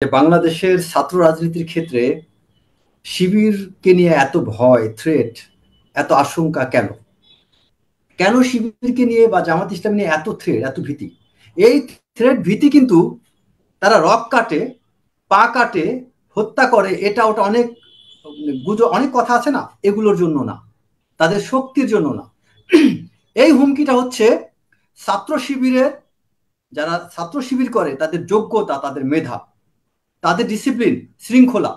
যে বাংলাদেশের ছাত্র রাজনীতির ক্ষেত্রে শিবিরকে নিয়ে এত ভয়, থ্রেট, এত আশঙ্কা কেন? কেন শিবিরকে নিয়ে বা জামাত ইসলাম নিয়ে এত থ্রেট, এত ভীতি? এই থ্রেট, ভীতি কিন্তু তারা রক কাটে, পা কাটে, হত্যা করে, এটা ওটা অনেক অনেক কথা আছে না, এগুলোর জন্য না, তাদের শক্তির জন্য না। এই হুমকিটা হচ্ছে ছাত্র শিবিরের, যারা ছাত্র শিবির করে তাদের যোগ্যতা, তাদের মেধা, তাদের ডিসিপ্লিন, শৃঙ্খলা।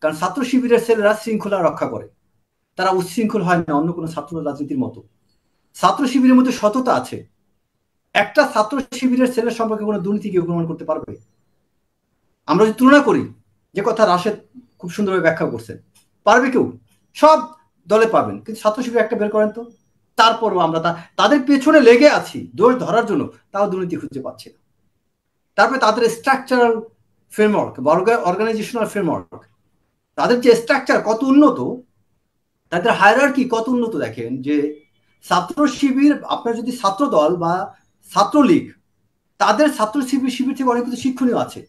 কারণ ছাত্র শিবিরের ছেলেরা শৃঙ্খলা রক্ষা করে, তারা উচ্ছৃঙ্খল হয় না অন্য কোনো ছাত্র রাজনীতির মতো। ছাত্র শিবিরের মধ্যে সততা আছে। একটা ছাত্র শিবিরের ছেলের সম্পর্কে কোনো দুর্নীতি কেউ প্রমাণ করতে পারবে? আমরা যদি তুলনা করি, যে কথা রাশেদ খুব সুন্দরভাবে ব্যাখ্যা করছেন, পারবে কেউ? সব দলে পাবেন, কিন্তু ছাত্র শিবির একটা বের করেন তো। তারপরও আমরা তাদের পেছনে লেগে আছি দোষ ধরার জন্য, তাও দুর্নীতি খুঁজে পাচ্ছি না। তারপরে তাদের স্ট্রাকচারাল ফ্রেমওয়ার্ক বা অর্গানাইজেশনাল ফ্রেমওয়ার্ক, তাদের যে স্ট্রাকচার কত উন্নত, তাদের হায়ারার্কি কত উন্নত। দেখেন যে ছাত্র শিবির, আপনার যদি ছাত্র দল বা ছাত্রলীগ, তাদের ছাত্র শিবির শিবির থেকে অনেক কিছু শিক্ষণীয় আছে।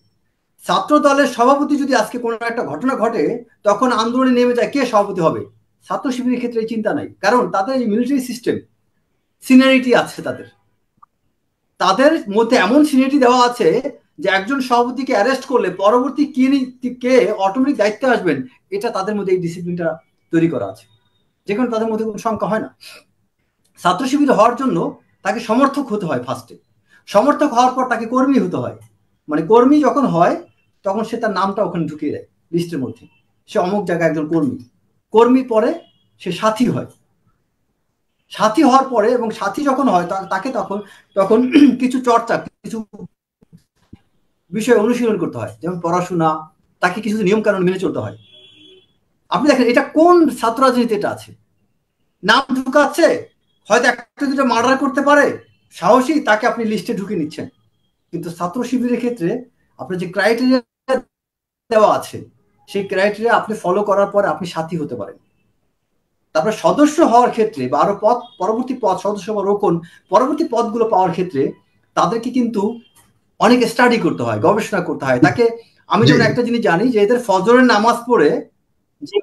ছাত্র দলের সভাপতি যদি আজকে কোনো একটা ঘটনা ঘটে, তখন আন্দোলনে নেমে যায় কে সভাপতি হবে। ছাত্র শিবিরের ক্ষেত্রে চিন্তা নাই, কারণ তাদের এই মিলিটারি সিস্টেম, সিনিয়রিটি আছে তাদের। তাদের মধ্যে এমন সিনিয়রিটি দেওয়া আছে যে একজন সভাপতিকে অ্যারেস্ট করলে পরবর্তী কে অটোমেটিক দায়িত্বে আসবেন, এটা তাদের মধ্যে এই ডিসিপ্লিনটা তৈরি করা আছে, যেখানে তাদের মধ্যে কোনো সংখ্যা হয় না। ছাত্র শিবির হওয়ার জন্য তাকে সমর্থক হতে হয় ফার্স্টে, সমর্থক হওয়ার পর তাকে কর্মী হতে হয়। মানে কর্মী যখন হয়, তখন সে তার নামটা ওখানে ঢুকিয়ে দেয় লিস্টের মধ্যে, সে অমুক জায়গায় একজন কর্মী। কর্মী পরে সে সাথী হয়, সাথী হওয়ার পরে, এবং সাথী যখন হয় তাকে তখন তখন কিছু চর্চা, কিছু বিষয় অনুশীলন করতে হয়, যেমন পড়াশোনা, তাকে কিছু নিয়ম কানুন মেনে চলতে হয়। আপনি দেখেন এটা কোন ছাত্র রাজনীতি এটা আছে? নাম ঢুকাচ্ছে, হয়তো একটা দুটো মার্ডার করতে পারে, সাহসী, তাকে আপনি লিস্টে ঢুকে নিচ্ছেন। কিন্তু ছাত্র শিবিরের ক্ষেত্রে আপনার যে ক্রাইটেরিয়া দেওয়া আছে, সেই ক্রাইটেরিয়া আপনি ফলো করার পরে আপনি সাথী হতে পারেন। তারপরে সদস্য হওয়ার ক্ষেত্রে বা আরো পদ, পরবর্তী পদ, সদস্য বা রোকন পরবর্তী পদগুলো পাওয়ার ক্ষেত্রে তাদেরকে কিন্তু অনেক স্টাডি করতে হয়, গবেষণা করতে হয় তাকে। আমি যেমন একটা জিনিস জানি যে এদের ফজরের নামাজ পড়ে যে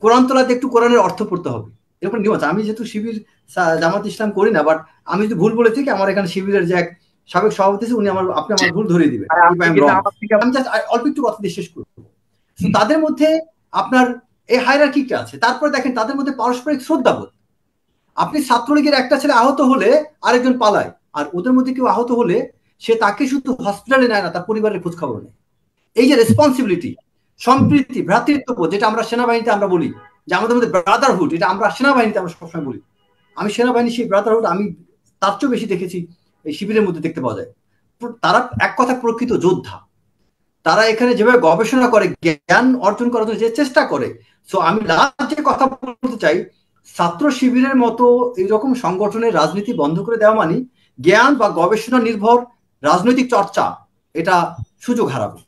কোরআন তোলাতে একটু কোরআনের অর্থ পড়তে হবে, এরকম নিয়ম আছে। আমি যেহেতু শিবির জামাত ইসলাম করি না, বাট আমি যদি ভুল বলে থাকি, আমার এখানে শিবিরের যে এক সাবেক সভাপতি আছে, উনি আপনি আমার ভুল ধরিয়ে দিবেন। আমি জাস্ট অল্প একটু কথা দিয়ে শেষ করবো। তাদের মধ্যে আপনার এই হায়ারার্কিটা আছে। তারপরে দেখেন তাদের মধ্যে পারস্পরিক শ্রদ্ধাবোধ। আপনি ছাত্রলীগের একটা ছেলে আহত হলে আরেকজন পালায়, আর ওদের মধ্যে কেউ আহত হলে সে তাকে শুধু হসপিটালে নেয় না, তার পরিবারের খোঁজ খবর নেয়। এই যে রেসপন্সিবিলিটি, সম্প্রীতি, ভ্রাতৃত্ববোধ, যেটা আমরা সেনাবাহিনীতে আমরা বলি যে আমাদের মধ্যে ব্রাদারহুড, এটা আমরা সেনাবাহিনীতে আমরা সবসময় বলি। আমি সেনাবাহিনী সেই ব্রাদারহুড আমি তার চেয়েও বেশি দেখেছি এই শিবিরের মধ্যে দেখতে পাওয়া যায়। তারা এক কথা প্রকৃত যোদ্ধা। তারা এখানে যেভাবে গবেষণা করে, জ্ঞান অর্জন করার জন্য যে চেষ্টা করে। সো আমি লাস্ট যে কথা বলতে চাই, ছাত্র শিবিরের মতো এইরকম সংগঠনের রাজনীতি বন্ধ করে দেওয়া মানে জ্ঞান বা গবেষণা নির্ভর রাজনৈতিক চর্চা, এটা সুযোগ হারাবে।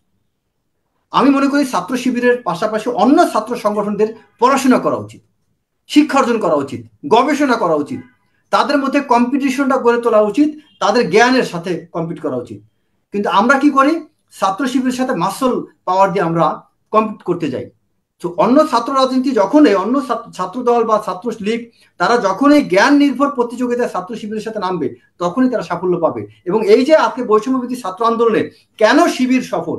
আমি মনে করি ছাত্র শিবিরের পাশাপাশি অন্য ছাত্র সংগঠনদের পড়াশোনা করা উচিত, শিক্ষা অর্জন করা উচিত, গবেষণা করা উচিত, তাদের মধ্যে কম্পিটিশনটা গড়ে তোলা উচিত, তাদের জ্ঞানের সাথে কম্পিট করা উচিত। কিন্তু আমরা কি করি, ছাত্র শিবিরের সাথে মাসল পাওয়ার দিয়ে আমরা কম্পিট করতে যাই। তো অন্য ছাত্র রাজনীতি যখনই, অন্য ছাত্র দল বা ছাত্র লীগ, তারা যখনই জ্ঞান নির্ভর প্রতিযোগিতায় ছাত্র শিবিরের সাথে নামবে, তখনই তারা সাফল্য পাবে। এবং এই যে আজকে বৈষম্যবিরোধী ছাত্র আন্দোলনে কেন শিবির সফল,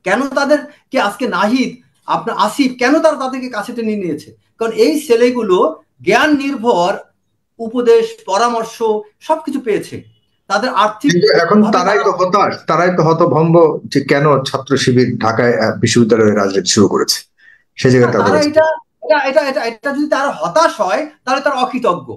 কেন তাদেরকে আজকে নাহিদ, আপনার আসিফ, কেন তারা তাদেরকে কাছে টেনে নিয়েছে, কারণ এই ছেলেগুলো জ্ঞান নির্ভর উপদেশ, পরামর্শ সবকিছু পেয়েছে। তাদের আর্থিক, এখন তারাই তো হতভম্ব যে কেন ছাত্র শিবির ঢাকায় বিশ্ববিদ্যালয়ে রাজনীতি শুরু করেছে, সে জায়গায় তারা তাদের এটা এটা এটা এটা এটা যদি তারা হতাশ হয়, তাহলে তারা অকৃতজ্ঞ।